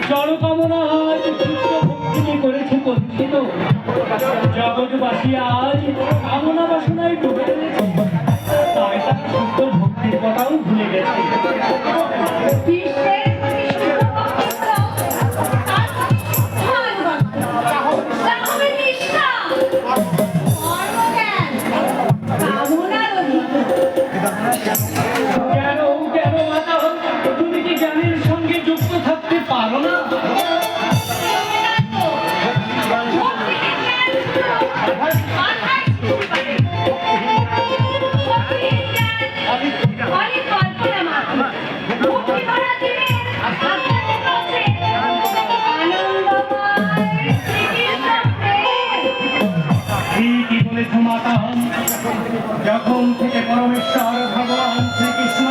জনকামনা আজ ভক্তি করেছে পরীক্ষিত, জগৎবাসী আজ কামনা বাসনায় ডুবে রয়েছে, তাই তারা শুদ্ধ ভক্তির কথাও ভুলে গেছে। যখন থেকে পরমেশ্বর ভগবান শ্রীকৃষ্ণ